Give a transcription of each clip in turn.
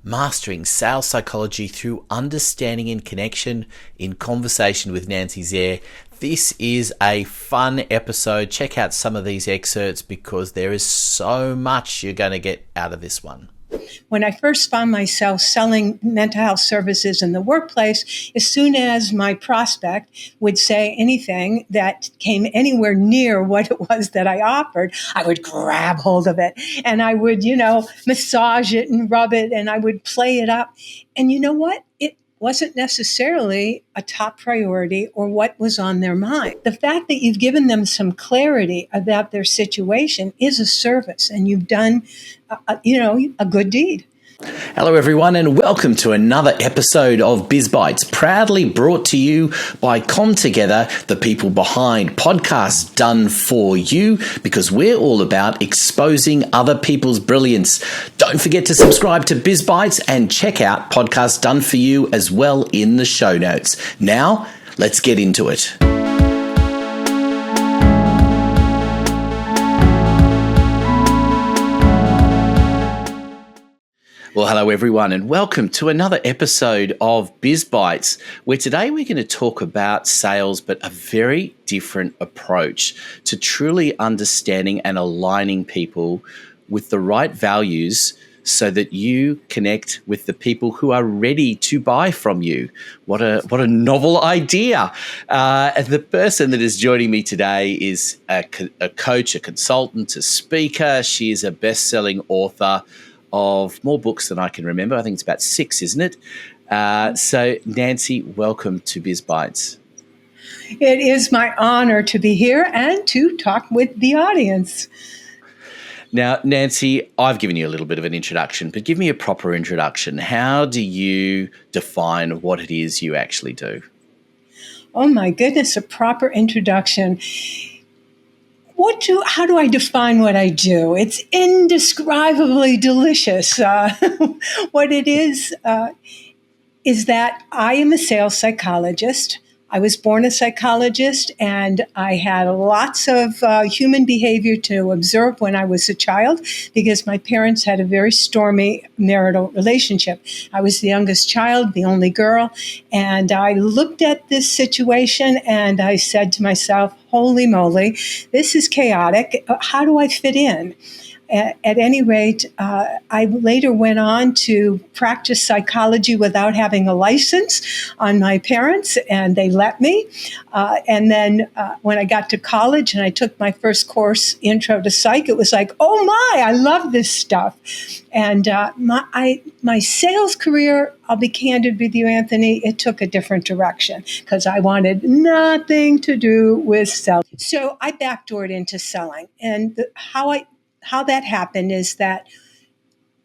Mastering Sales Psychology through Understanding and Connection in Conversation with Nancy Zare. This is a fun episode. Check out some of these excerpts because there is so much you're going to get out of this one. When I first found myself selling mental health services in the workplace, as soon as my prospect would say anything that came anywhere near what it was that I offered, I would grab hold of it and I would, massage it and rub it and I would play it up. And you know what? It wasn't necessarily a top priority or what was on their mind. The fact that you've given them some clarity about their situation is a service, and you've done, a good deed. Hello, everyone, and welcome to another episode of Biz Bites, proudly brought to you by Come Together, the people behind podcasts done for you, because we're all about exposing other people's brilliance. Don't forget to subscribe to Biz Bites and check out podcasts done for you as well in the show notes. Now, let's get into it. Well, hello everyone, and welcome to another episode of Biz Bites, where today we're going to talk about sales, but a very different approach to truly understanding and aligning people with the right values so that you connect with the people who are ready to buy from you. What a novel idea. And the person that is joining me today is a coach, a consultant, a speaker. She is a best-selling author of more books than I can remember. I think it's about 6, isn't it? So, Nancy, welcome to Biz Bites. It is my honor to be here and to talk with the audience. Now, Nancy, I've given you a little bit of an introduction, but give me a proper introduction. How do you define what it is you actually do? Oh my goodness, a proper introduction. How do I define what I do? It's indescribably delicious. What it is that I am a sales psychologist. I was born a psychologist, and I had lots of human behavior to observe when I was a child because my parents had a very stormy marital relationship. I was the youngest child, the only girl, and I looked at this situation and I said to myself, holy moly, this is chaotic. How do I fit in? At any rate, I later went on to practice psychology without having a license on my parents, and they let me. And then when I got to college and I took my first course, Intro to Psych, it was like, oh my, I love this stuff. And my sales career, I'll be candid with you, Anthony, it took a different direction because I wanted nothing to do with selling. So I backdoored into selling. And how that happened is that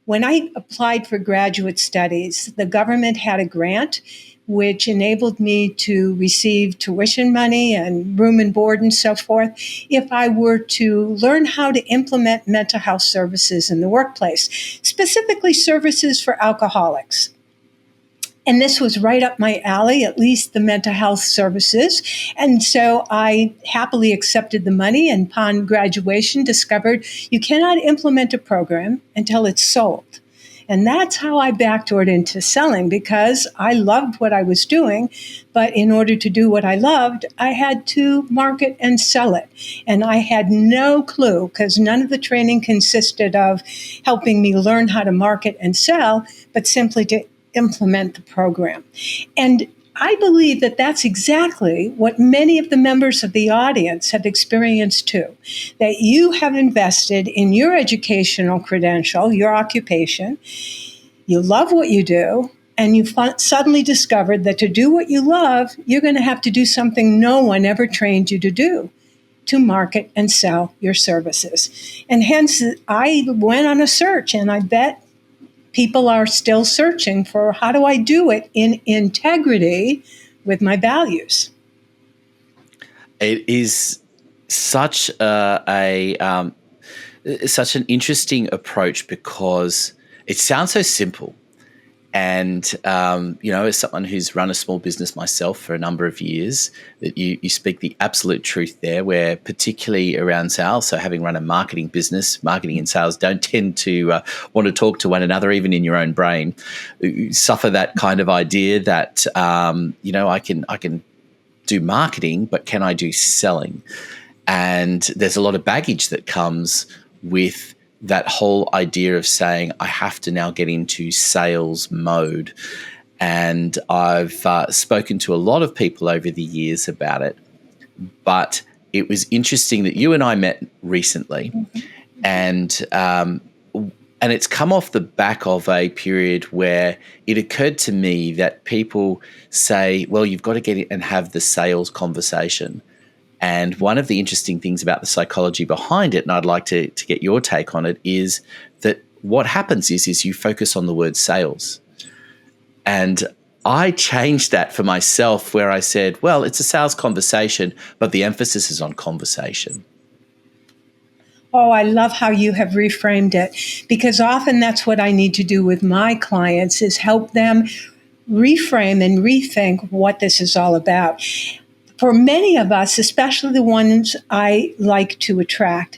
when I applied for graduate studies, the government had a grant which enabled me to receive tuition money and room and board and so forth if I were to learn how to implement mental health services in the workplace, specifically services for alcoholics. And this was right up my alley, at least the mental health services. And so I happily accepted the money, and upon graduation discovered you cannot implement a program until it's sold. And that's how I backdoored into selling, because I loved what I was doing. But in order to do what I loved, I had to market and sell it. And I had no clue, because none of the training consisted of helping me learn how to market and sell, but simply to implement the program. And I believe that that's exactly what many of the members of the audience have experienced too, that you have invested in your educational credential, your occupation, you love what you do, and you suddenly discovered that to do what you love, you're going to have to do something no one ever trained you to do, to market and sell your services. And hence, I went on a search, and I bet people are still searching for how do I do it in integrity with my values. It is such an interesting approach because it sounds so simple, And, as someone who's run a small business myself for a number of years, that you speak the absolute truth there, where particularly around sales, so having run a marketing business, marketing and sales don't tend to want to talk to one another, even in your own brain. You suffer that kind of idea that, I can do marketing, but can I do selling? And there's a lot of baggage that comes with that whole idea of saying, I have to now get into sales mode. And I've spoken to a lot of people over the years about it. But it was interesting that you and I met recently, and it's come off the back of a period where it occurred to me that people say, well, you've got to get in and have the sales conversation. And one of the interesting things about the psychology behind it, and I'd like to get your take on it, is that what happens is you focus on the word sales. And I changed that for myself, where I said, well, it's a sales conversation, but the emphasis is on conversation. Oh, I love how you have reframed it, because often that's what I need to do with my clients, is help them reframe and rethink what this is all about. For many of us, especially the ones I like to attract,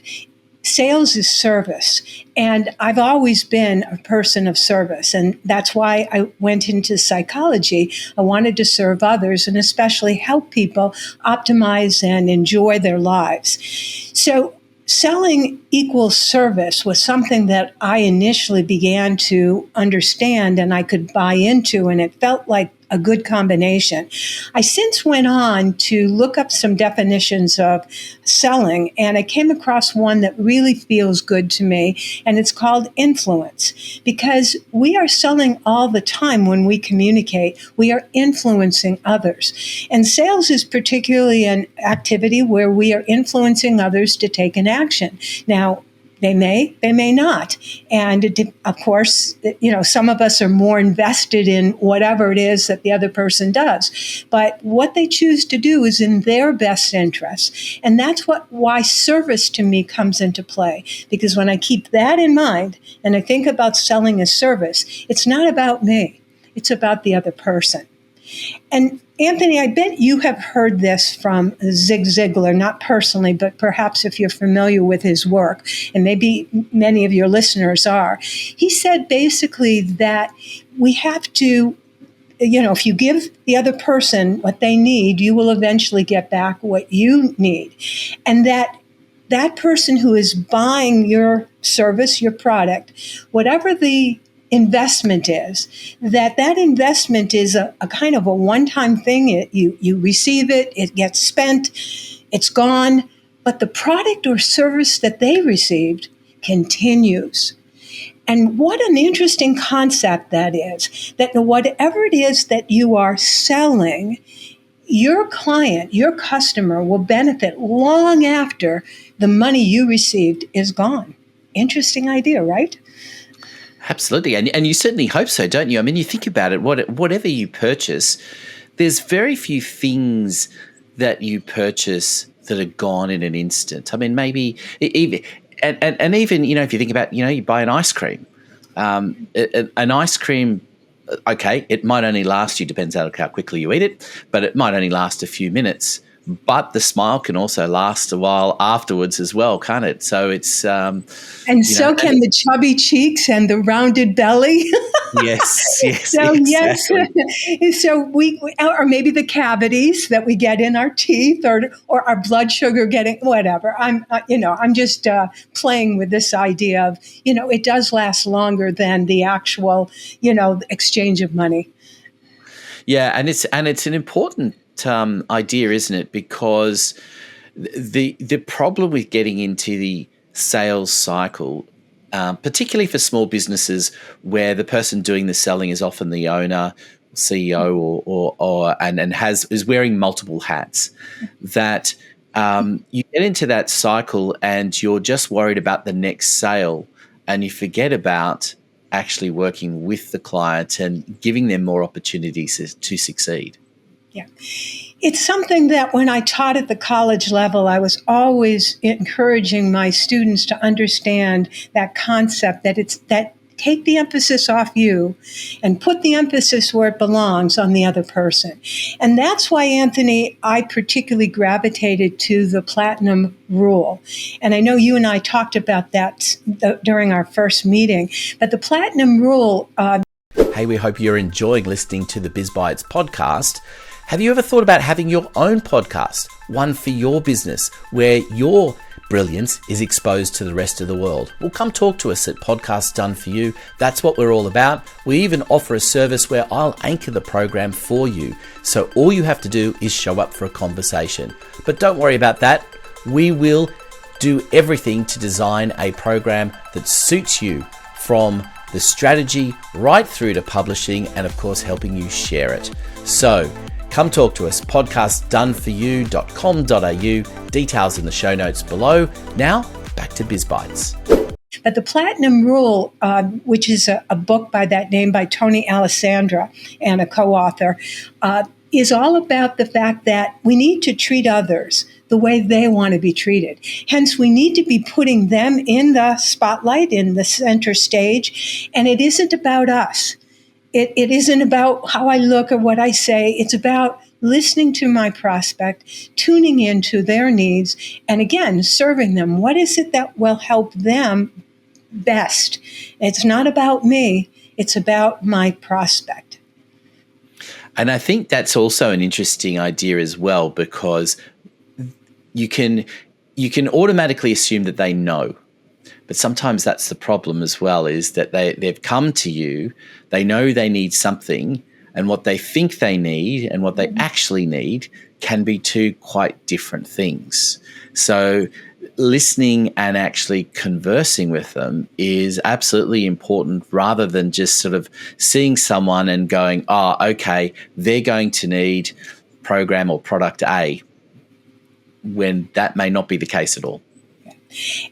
sales is service. And I've always been a person of service. And that's why I went into psychology. I wanted to serve others and especially help people optimize and enjoy their lives. So selling equals service was something that I initially began to understand and I could buy into, and it felt like a good combination. I since went on to look up some definitions of selling, and I came across one that really feels good to me, and it's called influence, because we are selling all the time when we communicate. We are influencing others. And sales is particularly an activity where we are influencing others to take an action. Now, they may not. And of course, some of us are more invested in whatever it is that the other person does. But what they choose to do is in their best interest. And that's why service to me comes into play. Because when I keep that in mind and I think about selling as service, it's not about me. It's about the other person. And Anthony, I bet you have heard this from Zig Ziglar, not personally, but perhaps if you're familiar with his work, and maybe many of your listeners are. He said basically that we have to, if you give the other person what they need, you will eventually get back what you need. And that person who is buying your service, your product, whatever the investment is, that investment is a kind of a one-time thing. You receive it, it gets spent, it's gone, but the product or service that they received continues. And what an interesting concept that is, that whatever it is that you are selling, your client, your customer will benefit long after the money you received is gone. Interesting idea, right? Absolutely. And you certainly hope so, don't you? I mean, you think about it, whatever you purchase, there's very few things that you purchase that are gone in an instant. I mean, maybe even, and even, if you think about, you buy an ice cream. An ice cream, okay, it might only last you, depends on how quickly you eat it, but it might only last a few minutes. But the smile can also last a while afterwards as well, can't it? So it's and so can the chubby cheeks and the rounded belly. Yes, So exactly. yes, so we or maybe the cavities that we get in our teeth, or our blood sugar getting whatever. I'm just playing with this idea of it does last longer than the actual exchange of money. Yeah, and it's an important idea, isn't it? Because the problem with getting into the sales cycle, particularly for small businesses where the person doing the selling is often the owner, CEO, or is wearing multiple hats, that you get into that cycle and you're just worried about the next sale, and you forget about actually working with the client and giving them more opportunities to succeed. Yeah. It's something that when I taught at the college level, I was always encouraging my students to understand that concept, that take the emphasis off you and put the emphasis where it belongs, on the other person. And that's why, Anthony, I particularly gravitated to the platinum rule. And I know you and I talked about that during our first meeting, but the platinum rule. Hey, we hope you're enjoying listening to the Biz Bites podcast. Have you ever thought about having your own podcast, one for your business, where your brilliance is exposed to the rest of the world? Well, come talk to us at Podcasts Done For You. That's what we're all about. We even offer a service where I'll anchor the program for you. So all you have to do is show up for a conversation. But don't worry about that. We will do everything to design a program that suits you, from the strategy right through to publishing and, of course, helping you share it. So come talk to us, podcastdoneforyou.com.au, details in the show notes below. Now, back to Biz Bites. But the Platinum Rule, which is a book by that name by Tony Alessandra and a co-author, is all about the fact that we need to treat others the way they want to be treated. Hence, we need to be putting them in the spotlight, in the center stage, and it isn't about us. It isn't about how I look or what I say. It's about listening to my prospect, tuning into their needs, and again, serving them. What is it that will help them best? It's not about me. It's about my prospect. And I think that's also an interesting idea as well, because you can automatically assume that they know. But sometimes that's the problem as well, is that they've come to you, they know they need something, and what they think they need and what they actually need can be two quite different things. So listening and actually conversing with them is absolutely important, rather than just sort of seeing someone and going, oh, okay, they're going to need program or product A, when that may not be the case at all.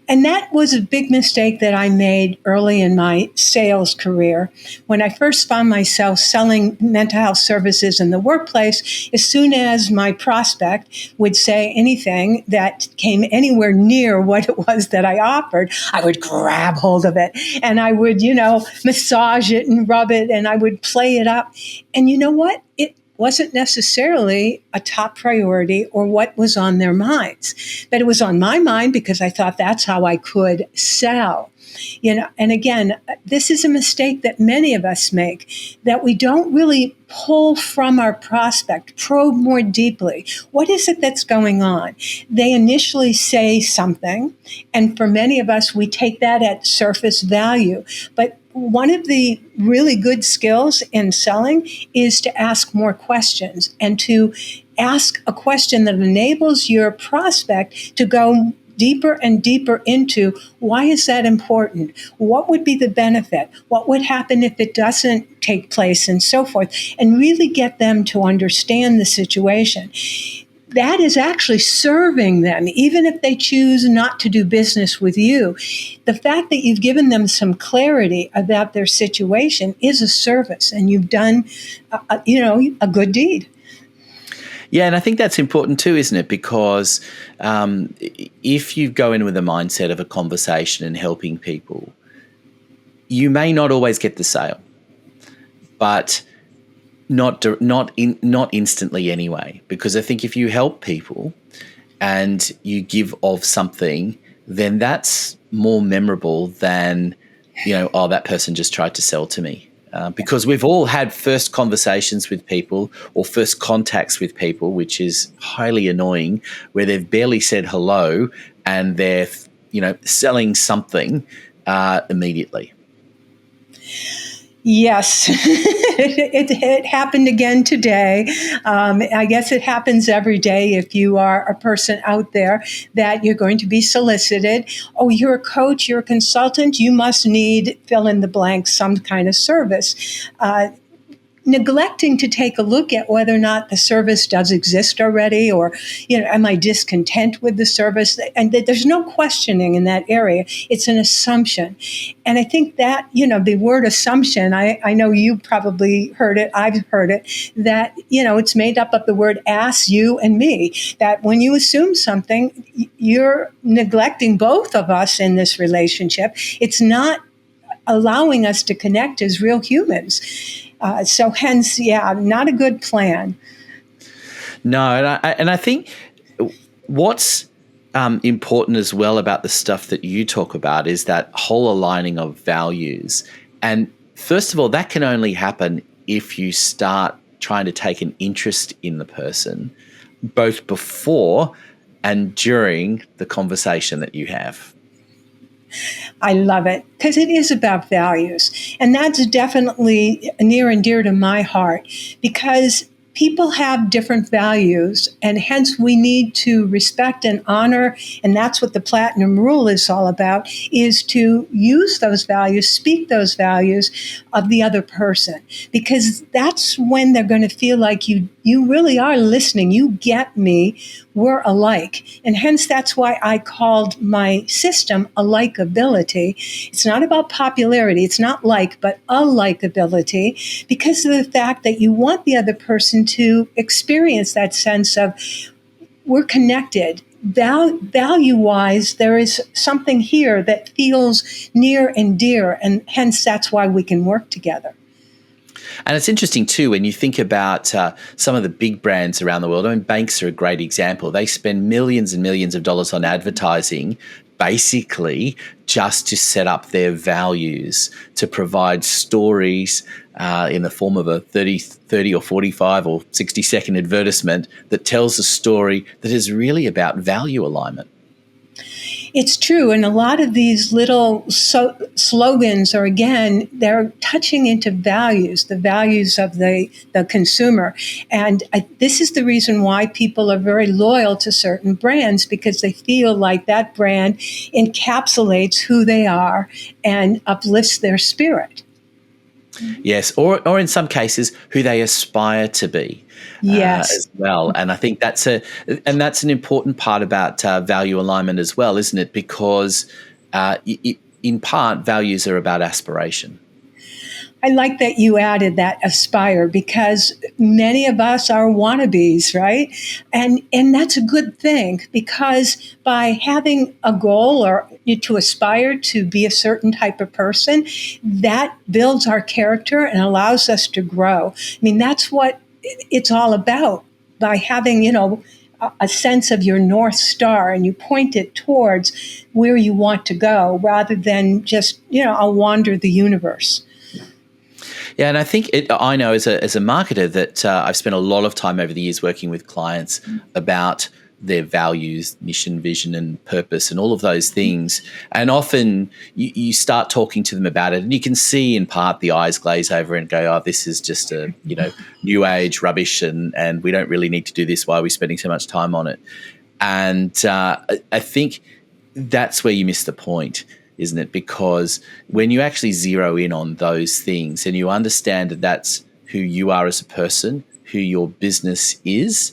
And that was a big mistake that I made early in my sales career. When I first found myself selling mental health services in the workplace, as soon as my prospect would say anything that came anywhere near what it was that I offered, I would grab hold of it and I would, massage it and rub it, and I would play it up. And you know what? It wasn't necessarily a top priority or what was on their minds. But it was on my mind because I thought that's how I could sell. And again, this is a mistake that many of us make, that we don't really pull from our prospect, probe more deeply. What is it that's going on? They initially say something, and for many of us, we take that at surface value. But one of the really good skills in selling is to ask more questions, and to ask a question that enables your prospect to go deeper and deeper into, why is that important? What would be the benefit? What would happen if it doesn't take place, and so forth, and really get them to understand the situation. That is actually serving them, even if they choose not to do business with you. The fact that you've given them some clarity about their situation is a service, and you've done, a good deed. Yeah, and I think that's important too, isn't it? Because if you go in with a mindset of a conversation and helping people, you may not always get the sale, but not instantly anyway. Because I think if you help people and you give of something, then that's more memorable than, that person just tried to sell to me. Because we've all had first conversations with people or first contacts with people, which is highly annoying, where they've barely said hello and they're, selling something immediately. Yes, it happened again today. I guess it happens every day if you are a person out there that you're going to be solicited. Oh, you're a coach, you're a consultant, you must need fill in the blank, some kind of service. Neglecting to take a look at whether or not the service does exist already, or, am I discontent with the service? And there's no questioning in that area. It's an assumption. And I think that, the word assumption, I know you probably heard it, I've heard it, that, it's made up of the word us, you, and me, that when you assume something, you're neglecting both of us in this relationship. It's not allowing us to connect as real humans. So hence, yeah, not a good plan. No, and I think what's important as well about the stuff that you talk about is that whole aligning of values. And first of all, that can only happen if you start trying to take an interest in the person, both before and during the conversation that you have. I love it because it is about values. And that's definitely near and dear to my heart because people have different values and hence we need to respect and honor, and that's what the platinum rule is all about, is to use those values, speak those values of the other person, because that's when they're going to feel like you really are listening, you get me, we're alike. And hence that's why I called my system a likability. It's not about popularity, it's not like, but a likability, because of the fact that you want the other person to experience that sense of we're connected. Value-wise, there is something here that feels near and dear, and hence that's why we can work together. And it's interesting too when you think about some of the big brands around the world. I mean, banks are a great example. They spend millions and millions of dollars on advertising, basically just to set up their values, to provide stories in the form of a 30 or 45 or 60-second advertisement that tells a story that is really about value alignment. It's true. And a lot of these little slogans are, again, they're touching into values, the values of the consumer. And this is the reason why people are very loyal to certain brands, because they feel like that brand encapsulates who they are and uplifts their spirit. Yes, or in some cases, who they aspire to be. Yes. As well. And I think that's an important part about value alignment as well, isn't it? Because in part, values are about aspiration. I like that you added that aspire, because many of us are wannabes, right? And that's a good thing, because by having a goal or to aspire to be a certain type of person, that builds our character and allows us to grow. I mean, that's what it's all about. By having, a sense of your North Star, and you point it towards where you want to go rather than just, I'll wander the universe. Yeah, and I think I know as a marketer that I've spent a lot of time over the years working with clients about their values, mission, vision, and purpose, and all of those things. And often you start talking to them about it, and you can see in part the eyes glaze over and go, "Oh, this is just a new age rubbish, and we don't really need to do this. Why are we spending so much time on it?" And I think that's where you miss the point, isn't it? Because when you actually zero in on those things and you understand that that's who you are as a person, who your business is,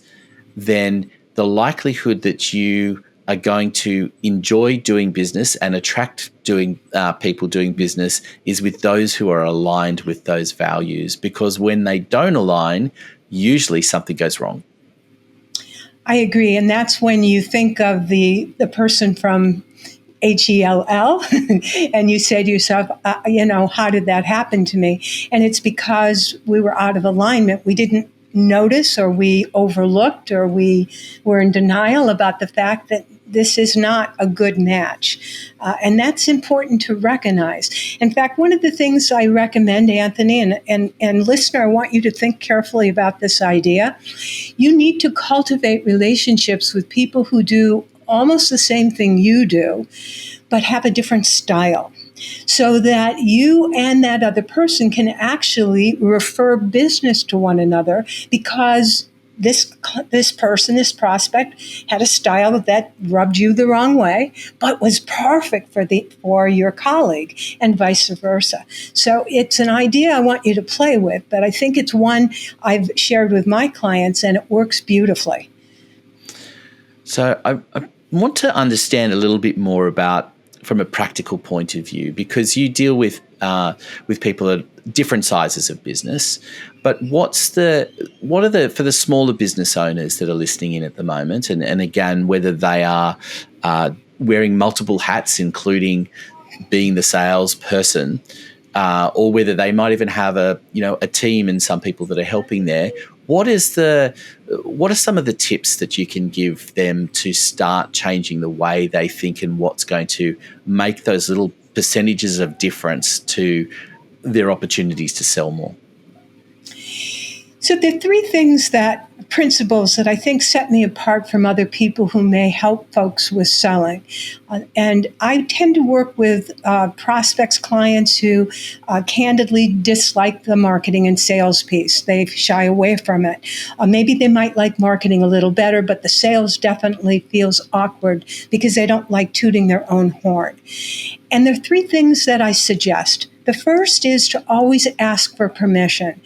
then the likelihood that you are going to enjoy doing business and attract people doing business is with those who are aligned with those values. Because when they don't align, usually something goes wrong. I agree. And that's when you think of the person from HELL, and you say to yourself, how did that happen to me? And it's because we were out of alignment. We didn't notice, or we overlooked, or we were in denial about the fact that this is not a good match. And that's important to recognize. In fact, one of the things I recommend, Anthony, and listener, I want you to think carefully about this idea. You need to cultivate relationships with people who do almost the same thing you do, but have a different style, so that you and that other person can actually refer business to one another, because this person, this prospect, had a style that rubbed you the wrong way, but was perfect for your colleague, and vice versa. So it's an idea I want you to play with, but I think it's one I've shared with my clients, and it works beautifully. So I want to understand a little bit more about, from a practical point of view, because you deal with people at different sizes of business. But what are the for the smaller business owners that are listening in at the moment, and again, whether they are wearing multiple hats, including being the salesperson, or whether they might even have a team and some people that are helping there. What are some of the tips that you can give them to start changing the way they think and what's going to make those little percentages of difference to their opportunities to sell more? So there are three principles that I think set me apart from other people who may help folks with selling. And I tend to work with prospects, clients who candidly dislike the marketing and sales piece. They shy away from it. Maybe they might like marketing a little better, but the sales definitely feels awkward because they don't like tooting their own horn. And there are three things that I suggest. The first is to always ask for permission.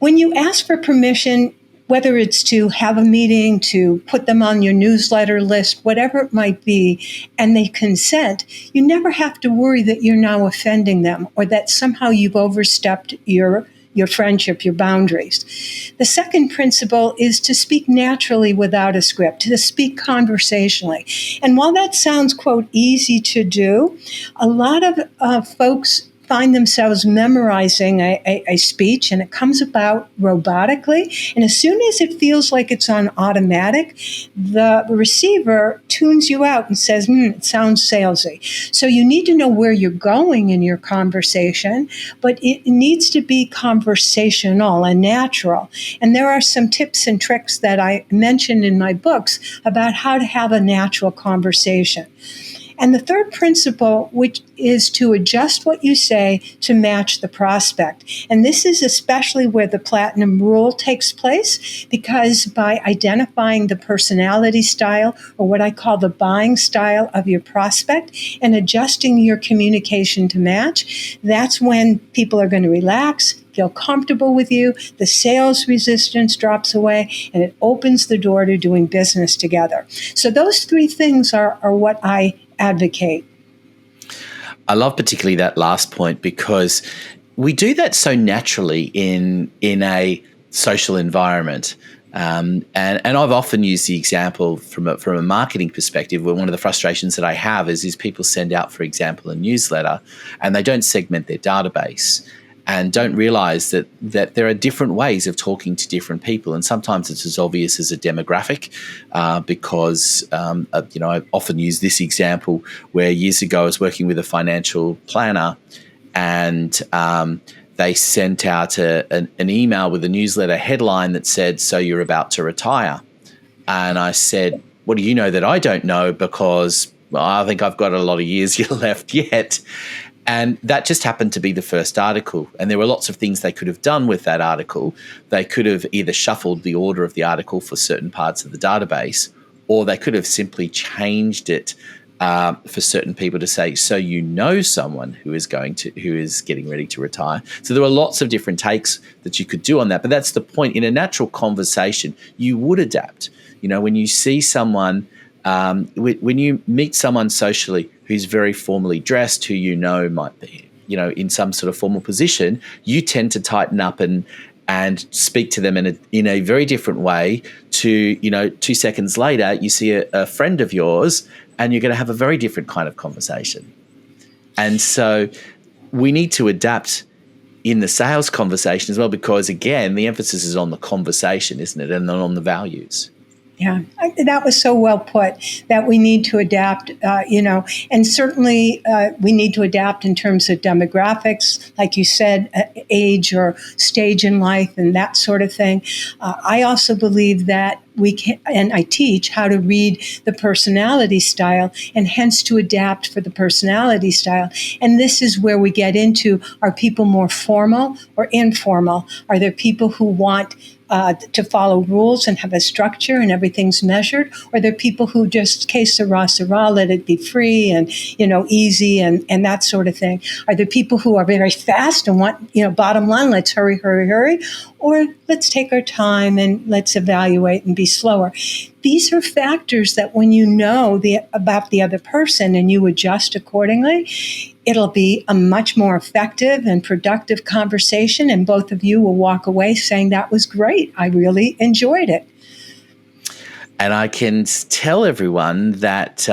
When you ask for permission, whether it's to have a meeting, to put them on your newsletter list, whatever it might be, and they consent, you never have to worry that you're now offending them or that somehow you've overstepped your friendship, your boundaries. The second principle is to speak naturally without a script, to speak conversationally. And while that sounds, quote, easy to do, a lot of folks find themselves memorizing a speech, and it comes about robotically. And as soon as it feels like it's on automatic, the receiver tunes you out and says, it sounds salesy. So you need to know where you're going in your conversation, but it needs to be conversational and natural. And there are some tips and tricks that I mentioned in my books about how to have a natural conversation. And the third principle, which is to adjust what you say to match the prospect. And this is especially where the platinum rule takes place, because by identifying the personality style, or what I call the buying style of your prospect, and adjusting your communication to match, that's when people are going to relax, feel comfortable with you, the sales resistance drops away, and it opens the door to doing business together. So those three things are what I advocate. I love particularly that last point, because we do that so naturally in a social environment. And I've often used the example from a marketing perspective, where one of the frustrations that I have is people send out, for example, a newsletter, and they don't segment their database and don't realize that there are different ways of talking to different people. And sometimes it's as obvious as a demographic, because, I often use this example where years ago I was working with a financial planner, and they sent out an email with a newsletter headline that said, "So you're about to retire." And I said, "What do you know that I don't know? Because I think I've got a lot of years left yet." And that just happened to be the first article. And there were lots of things they could have done with that article. They could have either shuffled the order of the article for certain parts of the database, or they could have simply changed it for certain people to say, "So you know someone who is getting ready to retire." So there were lots of different takes that you could do on that. But that's the point. In a natural conversation, you would adapt. When you see someone, when you meet someone socially who's very formally dressed, who might be, in some sort of formal position, you tend to tighten up and speak to them in a very different way to, 2 seconds later, you see a friend of yours and you're going to have a very different kind of conversation. And so we need to adapt in the sales conversation as well, because, again, the emphasis is on the conversation, isn't it, and not on the values. Yeah, that was so well put, that we need to adapt, and certainly we need to adapt in terms of demographics, like you said, age or stage in life and that sort of thing. I also believe that we can, and I teach how to read the personality style and hence to adapt for the personality style. And this is where we get into, are people more formal or informal? Are there people who want to follow rules and have a structure and everything's measured? Or there are people who just que sera, let it be free and, easy and that sort of thing? Are there people who are very fast and want, bottom line, let's hurry? Or let's take our time and let's evaluate and be slower? These are factors that when you know about the other person and you adjust accordingly, it'll be a much more effective and productive conversation, and both of you will walk away saying, "That was great. I really enjoyed it." And I can tell everyone that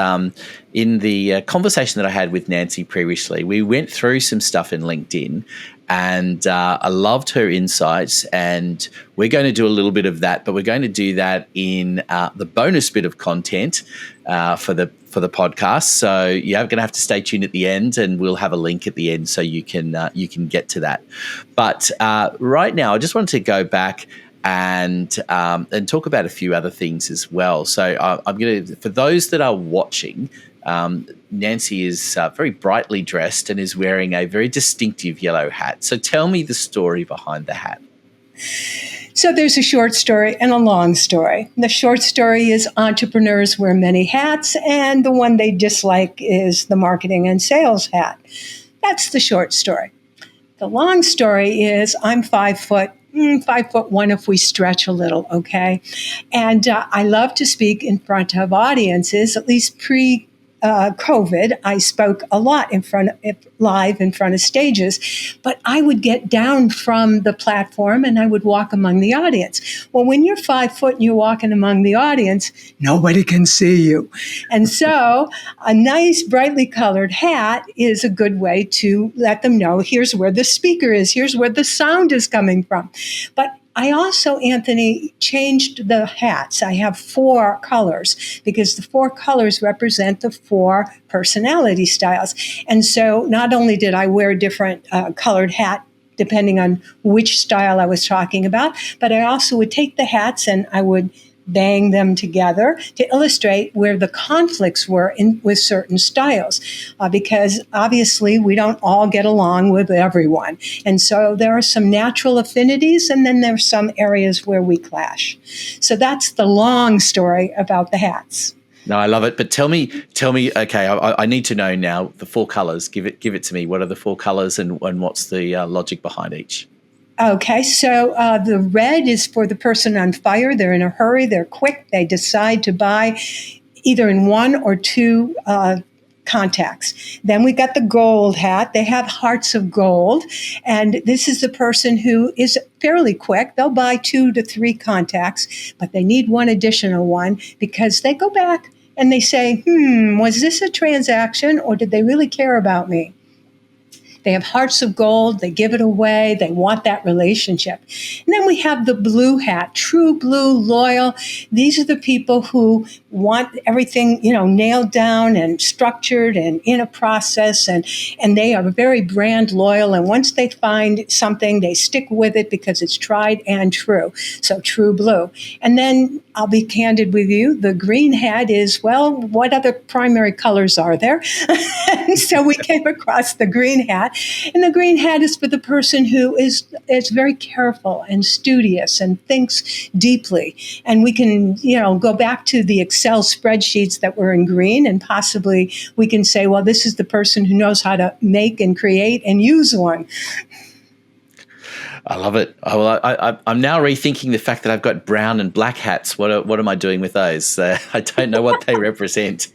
in the conversation that I had with Nancy previously, we went through some stuff in LinkedIn, and I loved her insights. And we're going to do a little bit of that, but we're going to do that in the bonus bit of content for the podcast. So you're going to have to stay tuned at the end, and we'll have a link at the end so you can get to that. But right now, I just wanted to go back and talk about a few other things as well. So I'm going to, for those that are watching, Nancy is very brightly dressed and is wearing a very distinctive yellow hat. So tell me the story behind the hat. So there's a short story and a long story. The short story is entrepreneurs wear many hats, and the one they dislike is the marketing and sales hat. That's the short story. The long story is I'm 5'1" if we stretch a little, okay? And I love to speak in front of audiences, at least pre-COVID. I spoke a lot live in front of stages, but I would get down from the platform and I would walk among the audience. Well, when you're 5 foot and you're walking among the audience, nobody can see you. And so a nice brightly colored hat is a good way to let them know here's where the speaker is, here's where the sound is coming from. But I also, Anthony, changed the hats. I have 4 colors because the 4 colors represent the 4 personality styles. And so not only did I wear a different colored hat depending on which style I was talking about, but I also would take the hats and I would bang them together to illustrate where the conflicts were with certain styles, because obviously we don't all get along with everyone. And so there are some natural affinities, and then there's some areas where we clash. So that's the long story about the hats. No, I love it. But tell me. Okay, I need to know now the 4 colors. Give it to me. What are the 4 colors, and what's the logic behind each? Okay, so the red is for the person on fire. They're in a hurry. They're quick. They decide to buy either in 1 or 2 contacts. Then we got the gold hat. They have hearts of gold. And this is the person who is fairly quick. They'll buy 2 to 3 contacts, but they need one additional one because they go back and they say, was this a transaction or did they really care about me? They have hearts of gold. They give it away. They want that relationship. And then we have the blue hat, true blue, loyal. These are the people who want everything, nailed down and structured and in a process. And they are very brand loyal. And once they find something, they stick with it because it's tried and true. So true blue. And then I'll be candid with you. The green hat is, well, what other primary colors are there? And so we came across the green hat. And the green hat is for the person who is very careful and studious and thinks deeply. And we can, go back to the Excel spreadsheets that were in green, and possibly we can say, well, this is the person who knows how to make and create and use one. I love it. I'm now rethinking the fact that I've got brown and black hats. What am I doing with those? I don't know what they represent.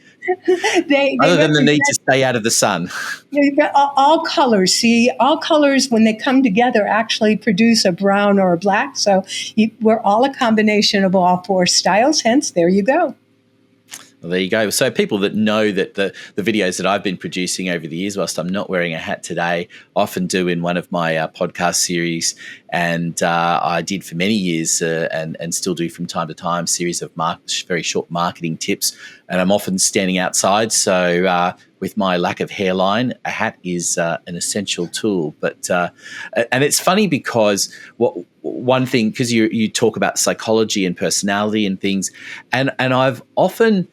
Other than the need to stay out of the sun. All colors. See, all colors, when they come together, actually produce a brown or a black. So we're all a combination of all 4 styles. Hence, there you go. Well, there you go. So people that know that the videos that I've been producing over the years, whilst I'm not wearing a hat today, often do in one of my podcast series. And I did for many years and still do from time to time, series of very short marketing tips. And I'm often standing outside. So with my lack of hairline, a hat is an essential tool. But and it's funny because one thing, because you talk about psychology and personality and things, and I've often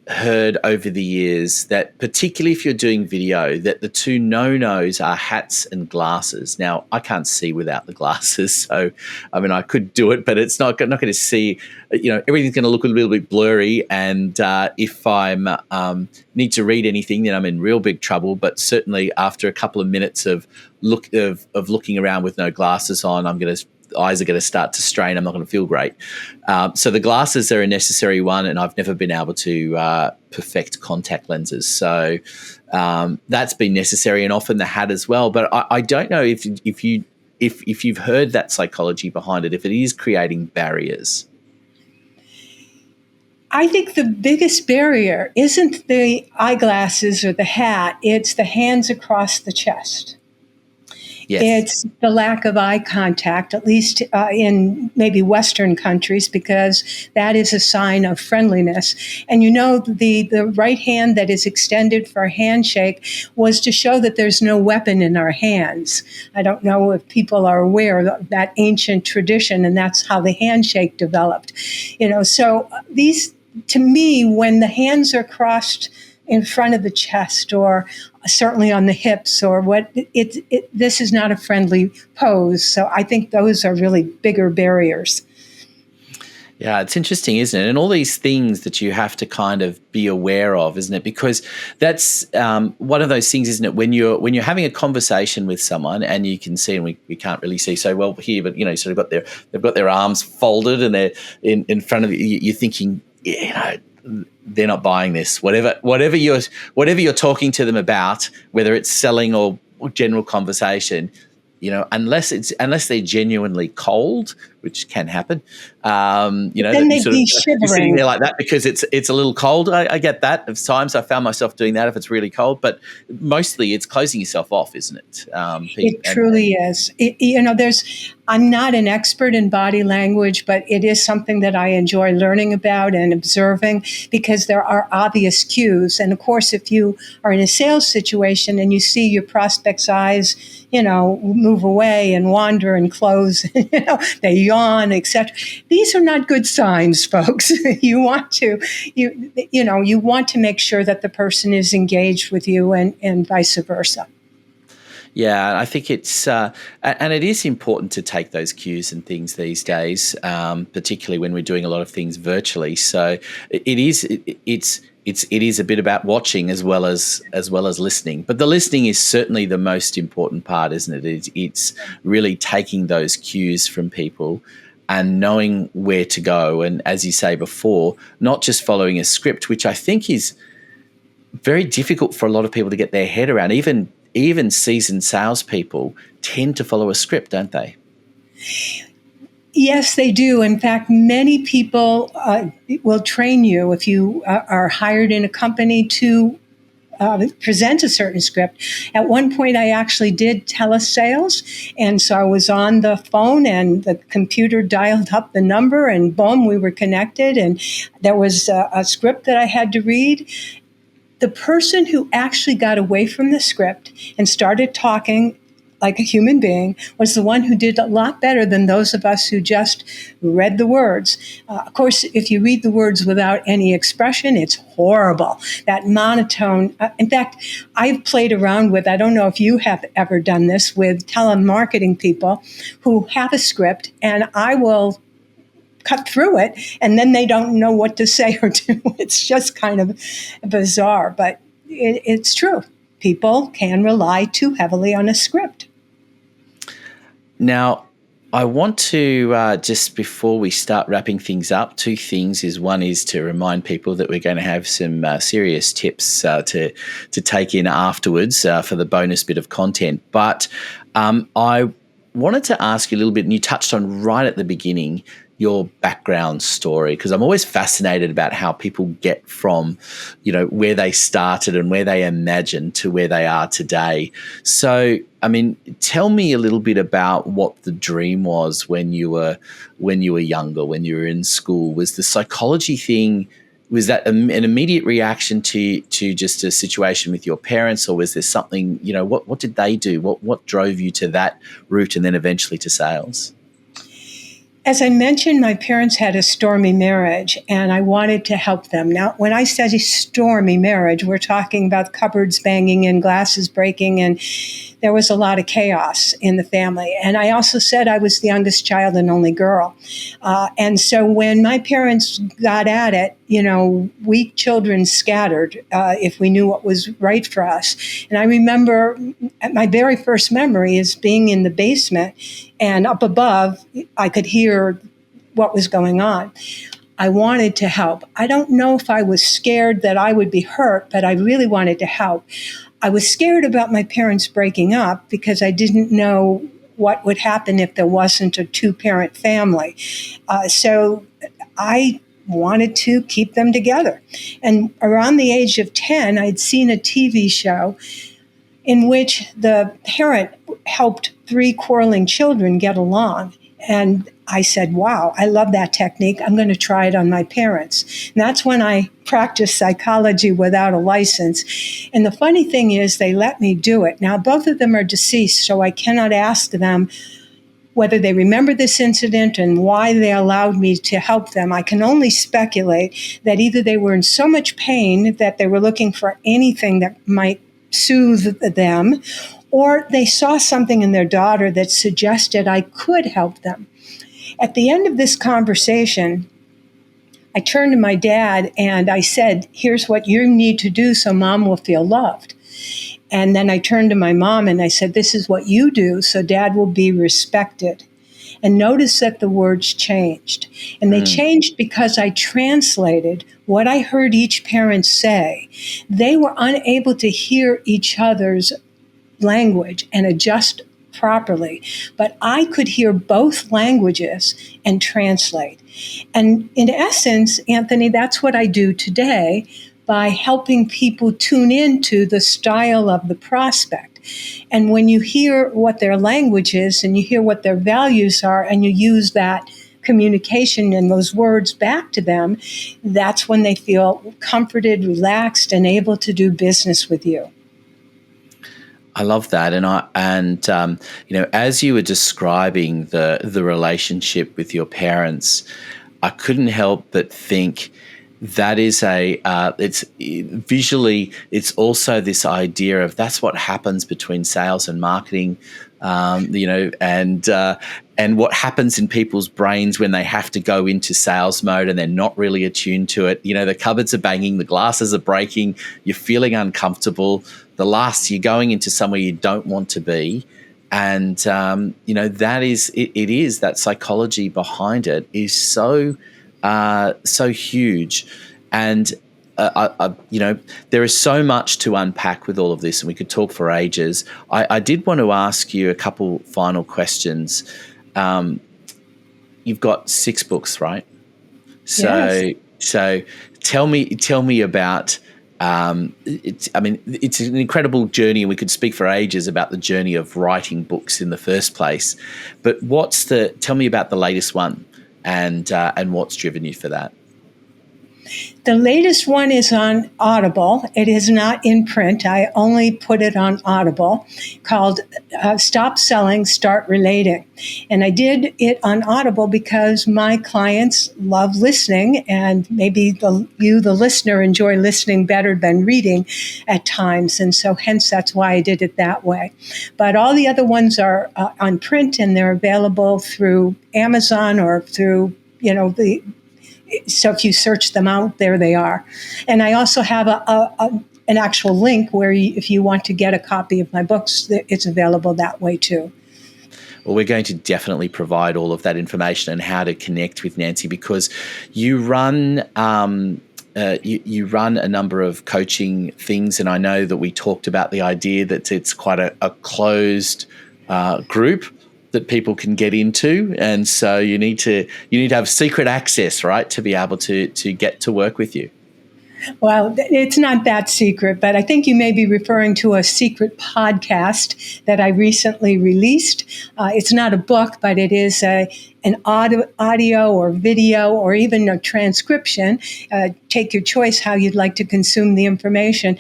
heard over the years that particularly if you're doing video, that the 2 no-nos are hats and glasses. Now, I can't see without the glasses, so I mean I could do it, but it's not going to see. Everything's going to look a little bit blurry, and if I'm need to read anything, then I'm in real big trouble. But certainly after a couple of minutes of looking around with no glasses on, eyes are going to start to strain. I'm not going to feel great. So the glasses are a necessary one, and I've never been able to perfect contact lenses. So that's been necessary, and often the hat as well. But I don't know if you've heard that psychology behind it, if it is creating barriers. I think the biggest barrier isn't the eyeglasses or the hat, it's the hands across the chest. Yes. It's the lack of eye contact, at least in maybe Western countries, because that is a sign of friendliness. And the right hand that is extended for a handshake was to show that there's no weapon in our hands. I don't know if people are aware of that ancient tradition, and that's how the handshake developed. So these, to me, when the hands are crossed in front of the chest or certainly on the hips or this is not a friendly pose. So I think those are really bigger barriers. Yeah, it's interesting, isn't it? And all these things that you have to kind of be aware of, isn't it? Because that's one of those things, isn't it? When you're having a conversation with someone and you can see, and we can't really see so well here, but sort of they've got their arms folded and they're in front of you. You're thinking, they're not buying this. Whatever you're talking to them about, whether it's selling or general conversation, unless they're genuinely cold, which can happen. Then they'd be shivering. You're sitting there like that because it's a little cold. I get that. At times I found myself doing that if it's really cold, but mostly it's closing yourself off, isn't it? It truly is. I'm not an expert in body language, but it is something that I enjoy learning about and observing because there are obvious cues. And of course, if you are in a sales situation and you see your prospect's eyes, move away and wander and close, they yawn, etc. These are not good signs, folks. You want to make sure that the person is engaged with you and vice versa. Yeah, I think it's and it is important to take those cues and things these days, particularly when we're doing a lot of things virtually. So it is a bit about watching as well as listening. But the listening is certainly the most important part, isn't it? It's really taking those cues from people and knowing where to go. And as you say before, not just following a script, which I think is very difficult for a lot of people to get their head around. Even seasoned salespeople tend to follow a script, don't they? Yes, they do. In fact, many people will train you if you are hired in a company to present a certain script. At one point, I actually did telesales, and so I was on the phone, and the computer dialed up the number, and boom, we were connected, and there was a script that I had to read. The person who actually got away from the script and started talking like a human being was the one who did a lot better than those of us who just read the words. Of course, if you read the words without any expression, it's horrible. That monotone. In fact, I've played around with, I don't know if you have ever done this, with telemarketing people who have a script, and I will cut through it, and then they don't know what to say or do. It's just kind of bizarre, but it's true. People can rely too heavily on a script. Now, I want to, just before we start wrapping things up, two things. One is to remind people that we're going to have some serious tips to take in afterwards for the bonus bit of content. But I wanted to ask you a little bit, and you touched on right at the beginning, your background story, because I'm always fascinated about how people get from, where they started and where they imagined to where they are today. So, tell me a little bit about what the dream was when you were younger, when you were in school. Was the psychology thing, was that an immediate reaction to just a situation with your parents, or was there something, what did they do? What drove you to that route and then eventually to sales? As I mentioned, my parents had a stormy marriage, and I wanted to help them. Now, when I say stormy marriage, we're talking about cupboards banging and glasses breaking, and there was a lot of chaos in the family. And I also said I was the youngest child and only girl. And so when my parents got at it, we children scattered if we knew what was right for us. And I remember my very first memory is being in the basement, and up above, I could hear what was going on. I wanted to help. I don't know if I was scared that I would be hurt, but I really wanted to help. I was scared about my parents breaking up because I didn't know what would happen if there wasn't a two-parent family. So I wanted to keep them together. And around the age of 10, I'd seen a TV show in which the parent helped three quarreling children get along. And I said, wow, I love that technique. I'm going to try it on my parents. And that's when I practiced psychology without a license. And the funny thing is, they let me do it. Now, both of them are deceased, so I cannot ask them whether they remember this incident and why they allowed me to help them. I can only speculate that either they were in so much pain that they were looking for anything that might soothe them, or they saw something in their daughter that suggested I could help them. At the end of this conversation, I turned to my dad and I said, here's what you need to do so mom will feel loved. And then I turned to my mom and I said, this is what you do so dad will be respected. And notice that the words changed. And they changed because I translated what I heard each parent say. They were unable to hear each other's language and adjust properly, but I could hear both languages and translate. And in essence, Anthony, that's what I do today by helping people tune into the style of the prospect. And when you hear what their language is and you hear what their values are and you use that communication and those words back to them, that's when they feel comforted, relaxed, and able to do business with you. I love that, and as you were describing the relationship with your parents, I couldn't help but think that is it's visually, it's also this idea of that's what happens between sales and marketing, and what happens in people's brains when they have to go into sales mode and they're not really attuned to it. The cupboards are banging, the glasses are breaking, you're feeling uncomfortable. You're going into somewhere you don't want to be. And, that is, it is that psychology behind it is so huge. And, there is so much to unpack with all of this, and we could talk for ages. I did want to ask you a couple final questions. You've got 6 books, right? Yes. So tell me about, it's an incredible journey, and we could speak for ages about the journey of writing books in the first place. But tell me about the latest one and what's driven you for that. The latest one is on Audible. It is not in print. I only put it on Audible, called Stop Selling, Start Relating. And I did it on Audible because my clients love listening, and maybe the listener, enjoy listening better than reading at times. And so hence that's why I did it that way. But all the other ones are on print, and they're available through Amazon or through, so if you search them out, there they are. And I also have an actual link where if you want to get a copy of my books, it's available that way too. Well, we're going to definitely provide all of that information and how to connect with Nancy, because you run you run a number of coaching things, and I know that we talked about the idea that it's quite a closed group that people can get into, and so you need to have secret access, right, to be able to get to work with you. Well, it's not that secret, but I think you may be referring to a secret podcast that I recently released. It's not a book, but it is an audio or video or even a transcription. Take your choice how you'd like to consume the information.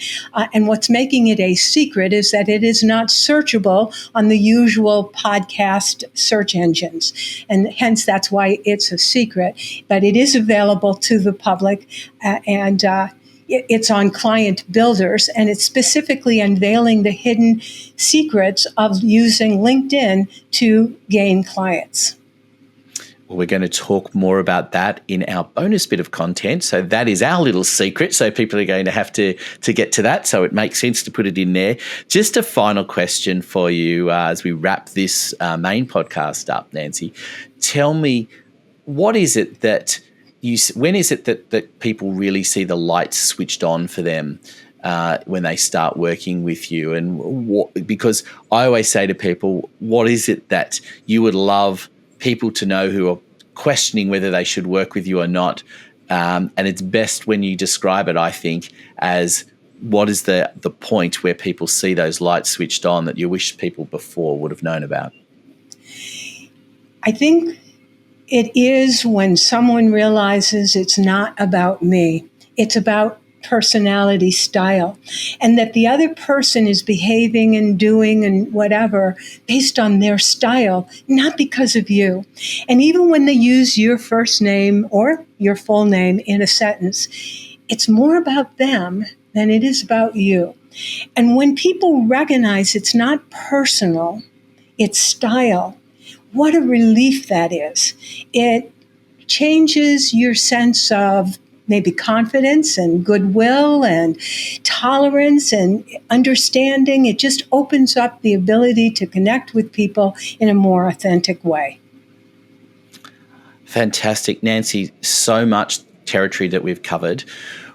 And what's making it a secret is that it is not searchable on the usual podcast search engines. And hence, that's why it's a secret. But it is available to the public, and it's on Client Builders, and it's specifically unveiling the hidden secrets of using LinkedIn to gain clients. Well, we're going to talk more about that in our bonus bit of content. So that is our little secret. So people are going to have to get to that. So it makes sense to put it in there. Just a final question for you as we wrap this main podcast up, Nancy. Tell me, when is it that people really see the lights switched on for them when they start working with you? And because I always say to people, what is it that you would love people to know who are questioning whether they should work with you or not? And it's best when you describe it, I think, as what is the point where people see those lights switched on that you wish people before would have known about? I think it is when someone realizes it's not about me. It's about personality style, and that the other person is behaving and doing and whatever based on their style, not because of you. And even when they use your first name or your full name in a sentence, it's more about them than it is about you. And when people recognize it's not personal, it's style, what a relief that is. It changes your sense of maybe confidence and goodwill and tolerance and understanding. It just opens up the ability to connect with people in a more authentic way. Fantastic, Nancy. So much territory that we've covered.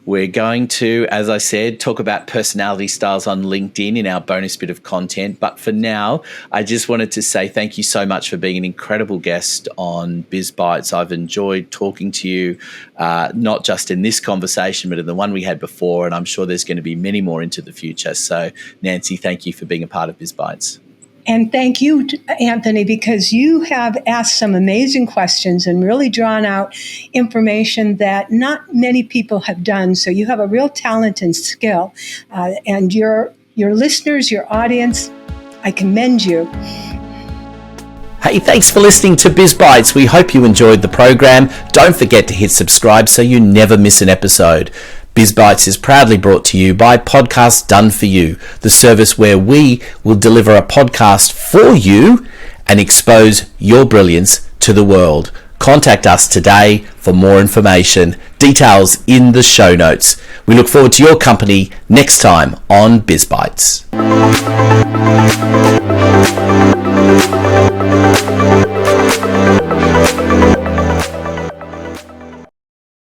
We're going to, as I said, talk about personality styles on LinkedIn in our bonus bit of content. But for now, I just wanted to say thank you so much for being an incredible guest on Biz Bites. I've enjoyed talking to you, not just in this conversation, but in the one we had before. And I'm sure there's going to be many more into the future. So, Nancy, thank you for being a part of Biz Bites. And thank you, Anthony, because you have asked some amazing questions and really drawn out information that not many people have done. So you have a real talent and skill. And your listeners, your audience, I commend you. Hey, thanks for listening to Biz Bites. We hope you enjoyed the program. Don't forget to hit subscribe so you never miss an episode. Biz Bites is proudly brought to you by Podcasts Done For You, the service where we will deliver a podcast for you and expose your brilliance to the world. Contact us today for more information. Details in the show notes. We look forward to your company next time on Biz Bites.